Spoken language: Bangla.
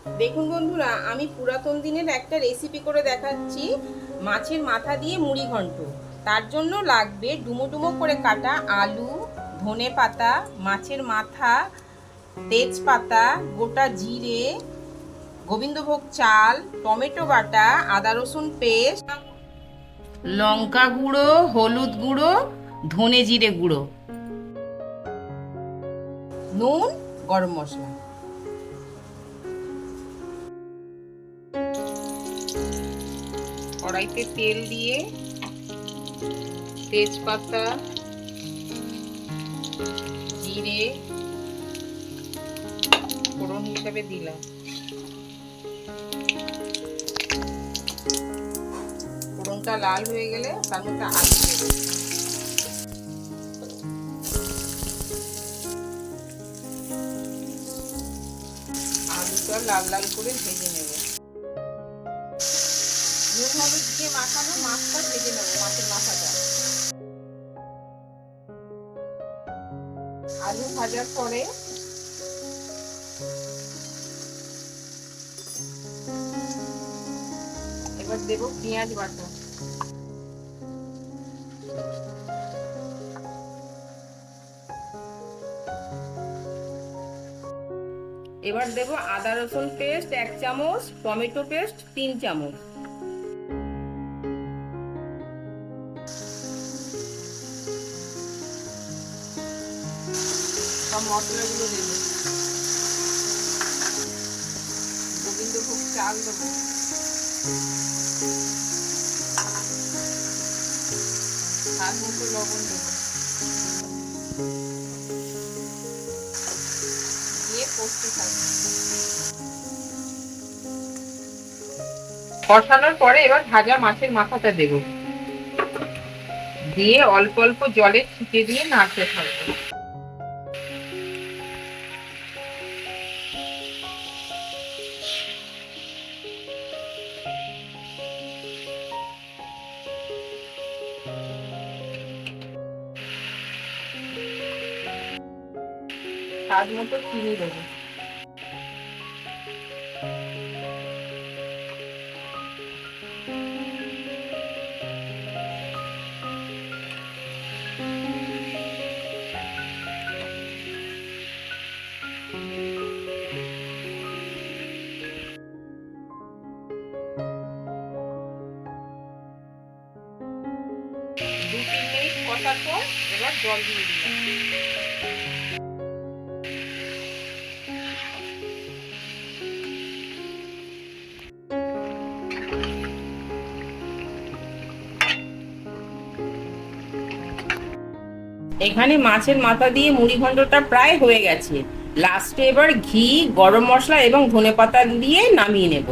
দেখুন বন্ধুরা, আমি পুরাতন দিনের একটা রেসিপি করে দেখাচ্ছি। মাছের মাথা দিয়ে মুড়ি ঘন্ট। তার জন্য লাগবে ডুমো ডুমো করে কাটা আলু, ধনে পাতা, মাছের মাথা, তেজপাতা, গোটা জিরে, গোবিন্দভোগ চাল, টমেটো বাটা, আদা রসুন পেস্ট, লঙ্কা গুঁড়ো, হলুদ গুঁড়ো, ধনে জিরে গুঁড়ো, নুন, গরম মশলা। কড়াইতে তেল দিয়ে তেজপাতা, জিরে ফোড়ন হিসাবে দিলাম। ফোড়নটা লাল হয়ে গেলে তার মধ্যে আলু দেবো। আলুটা লাল লাল করে ভেজে নেব। নুন হলুদ দিয়ে মাখানো মাছটা ভেজে নেব, মাছের মাথাটা। আলু ভাজার পরে এবার দেব পেঁয়াজ বাটা। এবার দেব আদা রসুন পেস্ট 1 চামচ, টমেটো পেস্ট 3 চামচ। সব মশলাগুলো দেব। গোবিন্দভোগ চাল দেবো। স্বাদ মতো লবণ দেবো। দিয়ে কষতে থাকবো। কষানোর পরে এবার ভাজা মাছের মাথাটা দেব, দিয়ে অল্প অল্প জলে ছিটে দিয়ে নাড়তে থাকবো। স্বাদ মতো চিনি দেবো। দু তিন মিনিট কষার পর এবার জল দিয়ে দিলাম। এখানে মাছের মাথা দিয়ে মুড়ি ঘন্টটা প্রায় হয়ে গেছে। লাস্টে এবার ঘি, গরম মশলা এবং ধনেপাতা দিয়ে নামিয়ে নেব।